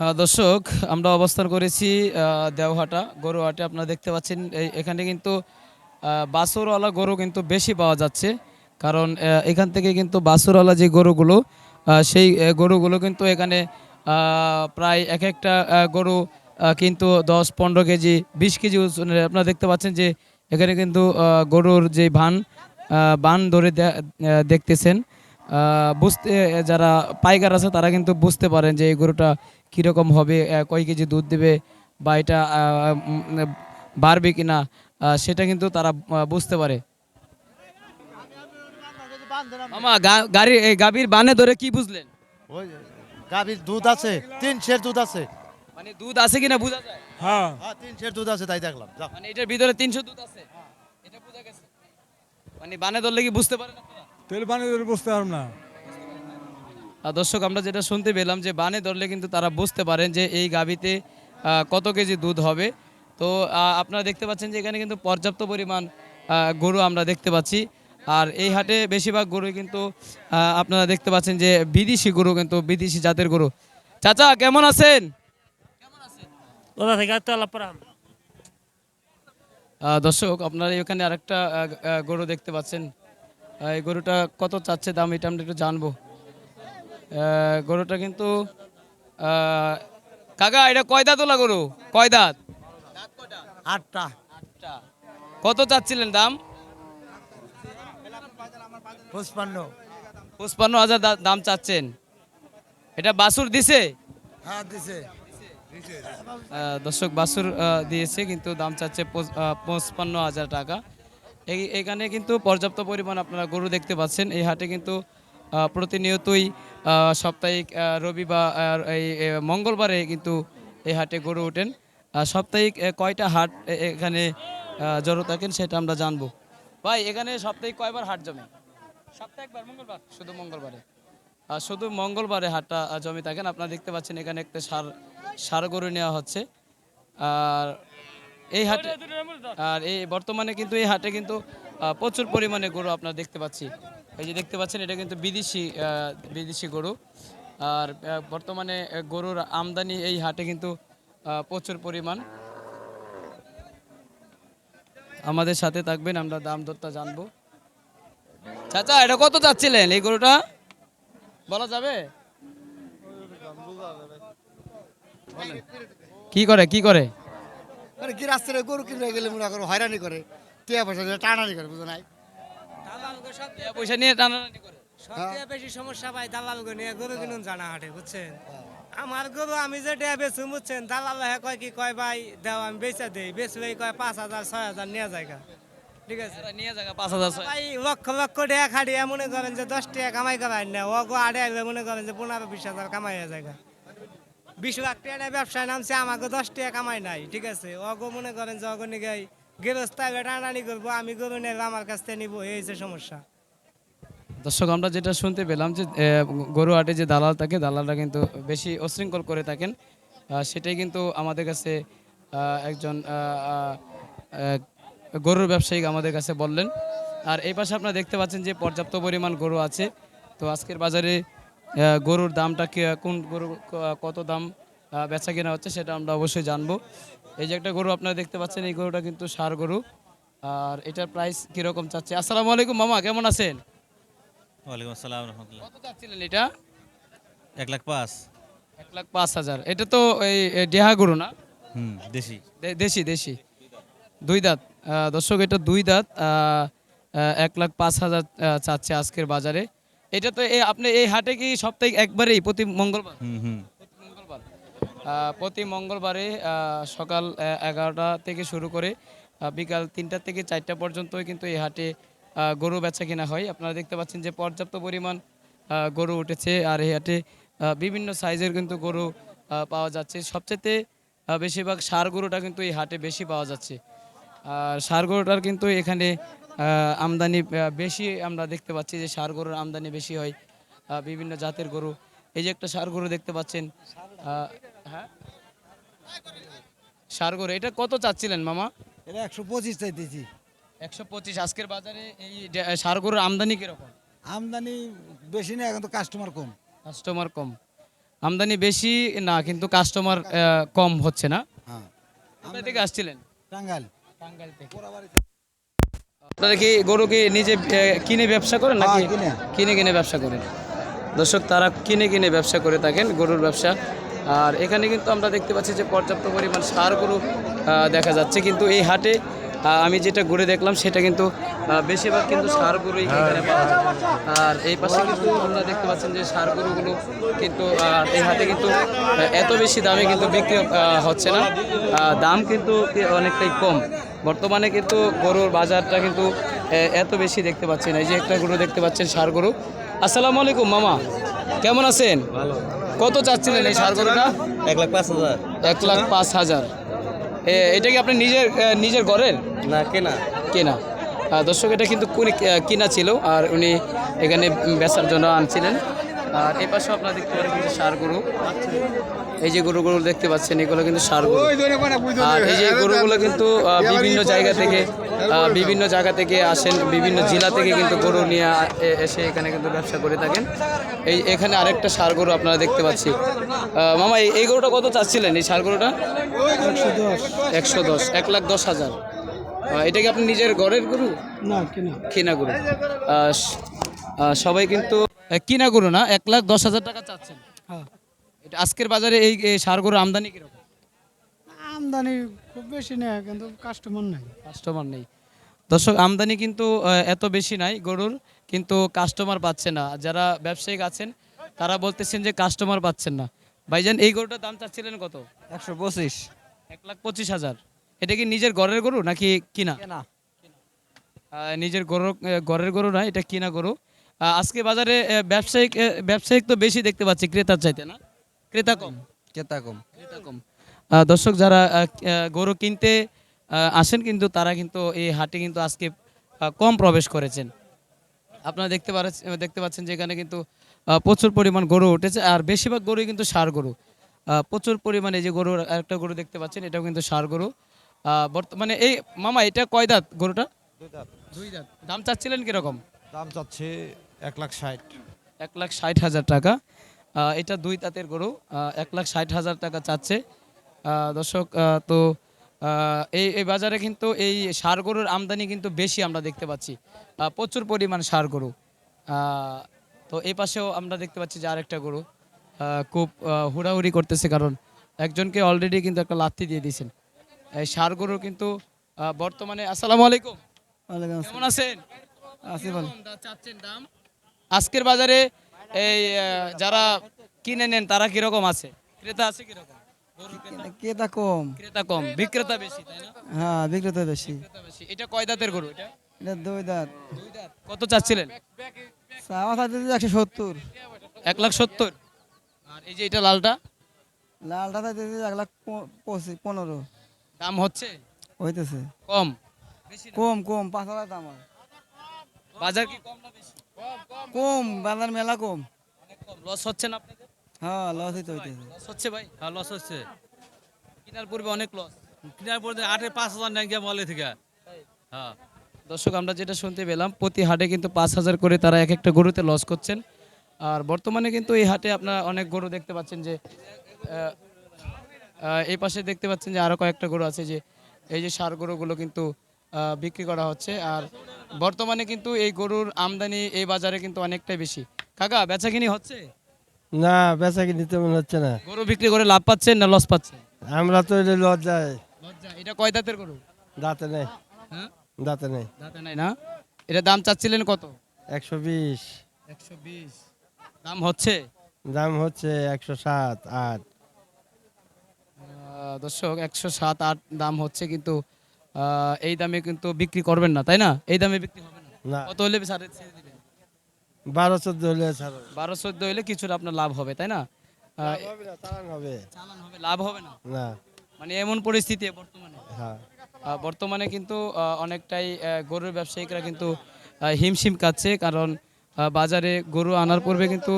হ্যাঁ দর্শক, আমরা অবস্থান করেছি দেওহাটা গরুহাটে। আপনারা দেখতে পাচ্ছেন এখানে কিন্তু বাছুরওয়ালা গরু কিন্তু বেশি পাওয়া যাচ্ছে। কারণ এখান থেকে কিন্তু বাছুরওয়ালা যে গরুগুলো সেই গরুগুলো কিন্তু এখানে প্রায় এক একটা গরু কিন্তু 10-15 কেজি 20 কেজি ওজনের। আপনারা দেখতে পাচ্ছেন যে এখানে কিন্তু গরুর যে বান ধরে দেখতেছেন। বুঝতে যারা পাইকার আছে তারা কিন্তু বুঝতে পারেন যে এই গরুটা কীরকম হবে, কয় কেজি দুধ দেবে বা এটা বাড়বে কিনা, সেটা কিন্তু তারা বুঝতে পারে। মামা গাড়ি গাভীর বানে ধরে কি বুঝলেন? ওই গাভীর দুধ আছে, 3 সের দুধ আছে। মানে দুধ আছে কিনা বোঝা যায়? হ্যাঁ, হ্যাঁ, 3 সের দুধ আছে, তাই দেখলাম। যাও। মানে এটার ভিতরে 300 দুধ আছে, এটা বোঝা গেছে। মানে বানে ধরলে কি বুঝতে পারেন আপনারা? তেল পানি ধরে বুঝতে পারব না। দর্শক, আমরা যেটা শুনতে পেলাম যে বানে ধরলে কিন্তু তারা বুঝতে পারেন যে এই গাভীতে কত কেজি দুধ হবে। তো আপনারা দেখতে পাচ্ছেন যে এখানে কিন্তু পর্যাপ্ত পরিমাণ গরু আমরা দেখতে পাচ্ছি। আর এই হাটে বেশিরভাগ গরু কিন্তু আপনারা দেখতে পাচ্ছেন যে বিদেশি গরু, কিন্তু বিদেশি জাতের গরু। চাচা কেমন আছেন? কোথা থেকে তো আলাপ করাম? দর্শক, আপনারা এখানে আরেকটা গরু দেখতে পাচ্ছেন। এই গরুটা কত চাচ্ছে দাম, এটা আমরা একটু জানবো। গরুটা কিন্তু কাকা, এটা কয় দাঁতওয়ালা গরু? কয় দাঁত? 8টা। আটটা। কত চাচ্ছিলেন দাম? 55। 55,000 দাম চাচ্ছেন। এটা বাছুর দিছে? হ্যাঁ, দিছে। দর্শক, বাছুর দিয়েছে, কিন্তু দাম চাচ্ছে 55,000 টাকা। এখানে কিন্তু পর্যাপ্ত পরিমাণ আপনারা গরু দেখতে পাচ্ছেন। এই হাটে কিন্তু প্রতিনিয়তই সাপ্তাহিক রবি বা এই মঙ্গলবারে কিন্তু এই হাটে গরু ওঠেন। সাপ্তাহিক কয়টা হাট এখানে জড়ো থাকেন সেটা আমরা জানবো। ভাই, এখানে সাপ্তাহিক কয়বার হাট জমে? সপ্তাহে একবার মঙ্গলবার। শুধু মঙ্গলবারে? শুধু মঙ্গলবারে হাটটা জমে থাকেন। আপনারা দেখতে পাচ্ছেন এখানে একটা ষাঁড় গরু নেওয়া হচ্ছে। আর এই হাটে এই বর্তমানে কিন্তু এই হাটে কিন্তু প্রচুর পরিমাণে গরু আপনারা দেখতে পাচ্ছি। এই যে দেখতে পাচ্ছেন, এটা কিন্তু বিদেশি গরু। আর বর্তমানে গরুর আমদানি এই হাটে কিন্তু প্রচুর পরিমাণ। আমাদের সাথে থাকবেন, আমরা দাম দরটা জানবো। চাচা, এটা কত চাচ্ছিলেন এই গরুটা, বলা যাবে? কি করে কি করে? মানে কি রাস্তায় গরু কিনতে গেলে মনে করো হয়রানি করে, টিয়া পয়সা দিয়ে টানানি করে, বুঝো নাই? পয়সা নিয়ে টানাটানি করে। সবচেয়ে বেশি সমস্যা ভাই দালাল গো নিয়ে গরু কিনুন জানা হাটে, বুঝছেন? আমার গরু আমি যেটা বেচুন, বুঝছেন, দালাল কয় কি কয় ভাই দাও আমি বেচা দেই, বেচলে কয় 5,000 6,000 নিয়ে জায়গা। ঠিক আছে এরা নিয়ে যাগা 5,000 ভাই, লক্ষ লক্ষ টাকা খাটিয়ে মনে করেন যে 10 টাকা কামাই করায় না, ও গো আড়ে আইলে মনে করেন যে 15-20,000 কামাই হয়ে জায়গা। 20 লাখ টাকা নিয়ে ব্যবসায় নামছে, আমাকে 10 টাকা কামাই নাই। ঠিক আছে, অগো মনে করেন যে অগো নিয়ে গেরস্তায় টানাটানি করবো, আমি গরু নিয়ে আমার কাছ থেকে নিবো, এই যে সমস্যা। দর্শক, আমরা যেটা শুনতে পেলাম যে গরু হাটে যে দালাল থাকে, দালালরা কিন্তু বেশি উশৃঙ্খল করে থাকেন। সেটাই কিন্তু আমাদের কাছে একজন গরুর ব্যবসায়ী আমাদের কাছে বললেন। আর এই পাশে আপনারা দেখতে পাচ্ছেন যে পর্যাপ্ত পরিমাণ গরু আছে। তো আজকের বাজারে গরুর দামটা কোন গরু কত দাম বেচা কেনা হচ্ছে সেটা আমরা অবশ্যই জানবো। এই যে একটা গরু আপনারা দেখতে পাচ্ছেন, এই গরুটা কিন্তু ষাঁড় গরু। আর এটার প্রাইস কীরকম চাচ্ছে? আসসালামু আলাইকুম মামা, কেমন আছেন? ওয়ালাইকুম আসসালাম রহমতুল্লাহ। কত চাচ্ছিলেন এটা? 1,05,000। 1,05,000। এটা তো এই ডেহা গরু না? দেশি। দেশি দেশি। দুই দাঁত। দর্শক, এটা দুই দাঁত। 1,05,000 চাচ্ছে আজকের বাজারে। এটা তো আপনি এই হাটে কি সাপ্তাহিক একবারেই প্রতি মঙ্গলবার? প্রতি মঙ্গলবার। প্রতি মঙ্গলবারে সকাল 11টা থেকে শুরু করে বিকাল 3টা থেকে 4টা পর্যন্ত কিন্তু এই হাটে গরু বেচা কেনা হয়। আপনারা দেখতে পাচ্ছেন যে পর্যাপ্ত পরিমাণ গরু উঠেছে। আর এই হাটে বিভিন্ন সাইজের কিন্তু গরু পাওয়া যাচ্ছে। সবচেয়ে বেশিরভাগ ষাঁড় গরুটা কিন্তু এই হাটে বেশি পাওয়া যাচ্ছে। আর ষাঁড় গরুটার কিন্তু এখানে আমদানি বেশি। আমরা দেখতে পাচ্ছি যে ষাঁড় গরুর আমদানি বেশি হয়, বিভিন্ন জাতের গরু। এই যে একটা ষাঁড় গরু দেখতে পাচ্ছেন। হ্যাঁ, ষাঁড় গরু। এটা কত চাচ্ছিলেন মামা? এটা 125 চাইতেছি। 125। আজকের বাজারে এই ষাঁড় গরুর আমদানি কিরকম? আমদানি বেশি না, এখন তো কাস্টমার কম। কাস্টমার কম। আমদানি বেশি না, কিন্তু কাস্টমার কম হচ্ছে না। হ্যাঁ কোথা থেকে আসছিলেন? টাঙ্গাইল। টাঙ্গাইল থেকে। আপনারা কি গরু কি নিজে কিনে ব্যবসা করেন নাকি কিনে। কিনে কিনে ব্যবসা করেন? দর্শক, তারা কিনে কিনে ব্যবসা করে থাকেন, গরুর ব্যবসা। আর এখানে কিন্তু আমরা দেখতে পাচ্ছি যে পর্যাপ্ত পরিমাণ ষাঁড় গরু দেখা যাচ্ছে, কিন্তু এই হাটে আমি যেটা ঘুরে দেখলাম সেটা কিন্তু বেশিরভাগ কিন্তু ষাঁড় গরুই এখানে পাওয়া যায়। আর এই পাশে কিন্তু আমরা দেখতে পাচ্ছেন যে ষাঁড় গরুগুলো কিন্তু এই হাটে কিন্তু এত বেশি দামে কিন্তু বিক্রি হচ্ছে না। দাম কিন্তু অনেকটাই কম। বর্তমানে কিন্তু গরুর বাজারটা কিন্তু এত বেশি দেখতে পাচ্ছি না। এই যে একটা গরু দেখতে পাচ্ছেন, ষাঁড় গরু। আসসালামু আলাইকুম মামা, কেমন আছেন? কত চাচ্ছিলেন এই ষাঁড় গরুটা? 1,05,000 1,05,000। এটা কি আপনি নিজের ঘরের না কেনা। কেনা? দর্শক, এটা কিন্তু কিনা ছিল, আর উনি এখানে বেচার জন্য আনছিলেন। আর এই পাশে আপনারা দেখতে পারেন কিন্তু ষাঁড় গরু। এই যে গরুগুলো দেখতে পাচ্ছেন, এগুলো কিন্তু ষাঁড় গরু। আর এই যে গরুগুলো কিন্তু বিভিন্ন জায়গা থেকে আসেন, বিভিন্ন জেলা থেকে কিন্তু গরু নিয়ে এসে এখানে কিন্তু ব্যবসা করে থাকেন। এখানে আরেকটা ষাঁড় গরু আপনারা দেখতে পাচ্ছি। মামা, এই গরুটা কত চাচ্ছিলেন? এই ষাঁড় গরুটা 110। 1,10,000। এটা কি আপনি নিজের ঘরের গরু না কিনা। কিনা গরু? সবাই কিন্তু কিনা গরু না, 1,10,000 টাকা চাচ্ছেন। হ্যাঁ এটা আজকের বাজারে এই ষাঁড় গরু আমদানি কিরকম? আমদানি খুব বেশি নেই, কিন্তু কাস্টমার নাই। কাস্টমার নেই। দর্শক, আমদানি কিন্তু এত বেশি নাই গরুর, কিন্তু কাস্টমার পাচ্ছে না। যারা ব্যবসায়িক আছেন তারা বলতেছেন যে কাস্টমার পাচ্ছেন না। ভাইজান, এই গরুটার দাম চাচ্ছিলেন কত? 125 1,25,000। এটা কি নিজের ঘরের গরু নাকি কিনা? কেনা। নিজের ঘরের গরু না, এটা কিনা গরু। আজকে বাজারে ব্যবসায়িক তো বেশি দেখতে পাচ্ছি ক্রেতার চাইতে, না? ক্রেতা কম। কেতা কম। ক্রেতা কম। দর্শক, যারা গরু কিনতে আসেন কিন্তু তারা কিন্তু এই হাটে কিন্তু আজকে কম প্রবেশ করেছেন। আপনারা দেখতে পাচ্ছেন যে এখানে কিন্তু প্রচুর পরিমাণ গরু উঠেছে, আর বেশিরভাগ গরুই কিন্তু ষাঁড় গরু। প্রচুর পরিমাণে যে গরু, একটা গরু দেখতে পাচ্ছেন, এটাও কিন্তু ষাঁড় গরু। বর্তমানে এই মামা, এটা কয় দাঁত গরুটা? দুই দাঁত। দাম চাচ্ছিলেন কিরকম? দাম চাচ্ছে 1,60,000। 1,60,000 টাকা। এটা দুই দাঁতের গরু, 1,60,000 টাকা চাচ্ছে। দর্শক, তো এই বাজারে কিন্তু এই ষাঁড় গরুর আমদানি কিন্তু বেশি আমরা দেখতে পাচ্ছি, প্রচুর পরিমাণ ষাঁড় গরু। তো এই পাশেও আমরা দেখতে পাচ্ছি যে আরেকটা গরু খুব হুড়াহুড়ি করতেছে, কারণ একজনকে অলরেডি কিন্তু একটা লাথি দিয়ে দিয়েছেন। এই ষাঁড় গরু কিন্তু বর্তমানে। আসসালামু আলাইকুম, কেমন আছেন? কিরকম চাচ্ছেন দাম আজকের বাজারে? এই যারা কিনে নেন তারা কিরকম আছে? ক্রেতা আছে কিরকম? ক্রেতা কম। ক্রেতা কম, বিক্রেতা বেশি, তাই না? হ্যাঁ বিক্রেতা বেশি। বিক্রেতা বেশি। এটা কয় দাঁতের গরু? এটা এটা দুই দাঁত। দুই দাঁত। কত চাচ্ছিলেন? আমার সাথে 170। 1,70,000। আর এই যে এটা লালটা? লালটা চাইতে 1,15,000 দাম হচ্ছে হইতেছে। কম? বেশি না? কম 5,000 দাম। বাজার কি কম না বেশি? কম বাজার মেলা কম। অনেক কম। লস হচ্ছে না আপনাদের? হ্যাঁ লস হইতেছে। লস হচ্ছে ভাই? হ্যাঁ লস হচ্ছে। কেনার পূর্বে অনেক লস। কেনার পরে 5,000 নেন গিয়ে বলে থেকে। হ্যাঁ। দর্শক, আমরা যেটা শুনতে পেলাম, প্রতি হাটে কিন্তু 5,000 করে তারা এক একটা গরুতে লস করছেন। আর বর্তমানে কিন্তু এই হাটে আপনারা অনেক গরু দেখতে পাচ্ছেন যে এই পাশে দেখতে পাচ্ছেন যে আরো কয়েকটা গরু আছে, যে এই যে ষাঁড় গরুগুলো কিন্তু বিক্রি করা হচ্ছে। আর বর্তমানে কিন্তু এই গরুর আমদানি এই বাজারে কিন্তু অনেকটাই বেশি। কাকা, বেচাকিনি হচ্ছে? না বেচা কিনি তেমন হচ্ছে না। গরু বিক্রি করে লাভ পাচ্ছেন না লস পাচ্ছেন? আমরা তো এটা লজ্জায় লজ্জা। এটা কয় দাঁতের গরু? দাঁতে নেই। হ্যাঁ, দাঁতে নেই। দাঁতে নাই না? এটা দাম চাচ্ছিলেন কত? 120। 120। দাম হচ্ছে? দাম হচ্ছে 107, 8। দর্শক, 107-8 দাম হচ্ছে, কিন্তু এই দামে কিন্তু বিক্রি করবেন না, তাই না? এই দামে বিক্রি হবে না। না কত হলে ছেড়ে দিবেন? 12-14 হলে ছাড়ো। 12-14 হলে কিছুটা আপনার লাভ হবে, তাই না? হবে না, চালান হবে চালান হবে, লাভ হবে না। না। মানে এমন পরিস্থিতি বর্তমানে। হ্যাঁ বর্তমানে কিন্তু অনেকটাই গরুর ব্যবসায়িকরা কিন্তু হিমশিম খাচ্ছে, কারণ বাজারে গরু আনার পূর্বে কিন্তু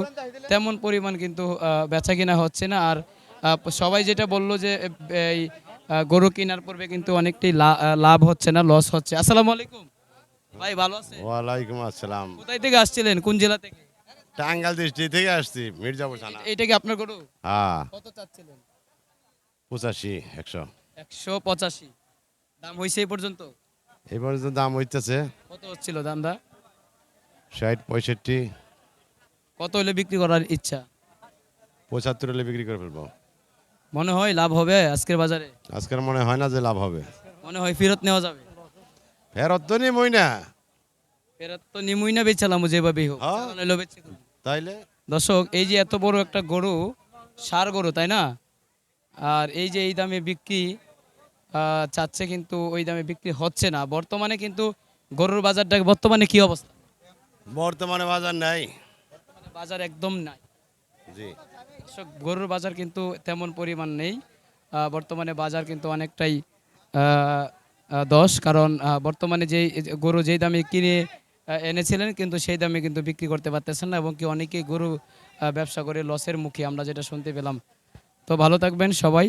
তেমন পরিমাণ কিন্তু বেচা কিনা হচ্ছে না। আর সবাই যেটা বললো যে এই গরু কেনার পূর্বে কিন্তু অনেকটাই লাভ হচ্ছে না, লস হচ্ছে। আসসালামু আলাইকুম ভাই, ভালো আছেন? ওয়ালাইকুম আসসালাম। কোথায় থেকে আসছিলেন, কোন জেলা থেকে? টাঙ্গাইল ডিস্ট্রিক্ট থেকে আসছি মির্জাপুর থানা। এইটা কি আপনার গরু? হ্যাঁ কত চাচ্ছিলেন? 85 100 185। দাম হয়েছে এই পর্যন্ত? এই পর্যন্ত দাম হইতেছে কত হচ্ছিল দামটা? 60 65 কত হলে বিক্রি করার ইচ্ছা? 75 হলে বিক্রি করে ফেলবো। মনে হয় লাভ হবে আজকের বাজারে? আজকের মনে হয় না যে লাভ হবে। মনে হয় ফেরত নেওয়া যাবে? ফেরত তো নিমই না। ফেরত তো নিমুই না, বেচালাম যেভাবেই হোক। হ্যাঁ। চালান হইলো বেচে দিলাম। তাইলে দর্শক, এই যে এত বড় একটা গরু, ষাঁড় গরু তাই না, আর এই যে এই দামে বিক্রি চাচ্ছে, কিন্তু ওই দামে বিক্রি হচ্ছে না বর্তমানে। কিন্তু গরুর বাজারটা বর্তমানে কি অবস্থা? বর্তমানে বাজার নাই। বাজার একদম নাই। জি দর্শক, গরুর বাজার কিন্তু তেমন পরিমাণ নেই বর্তমানে। বাজার কিন্তু অনেকটাই দশ, কারণ বর্তমানে যেই গরু যেই দামে কিনে এনেছিলেন, কিন্তু সেই দামে কিন্তু বিক্রি করতে পারতেছেন না, এবং কি অনেকেই গরু ব্যবসা করে লসের মুখে, আমরা যেটা শুনতে পেলাম। তো ভালো থাকবেন সবাই।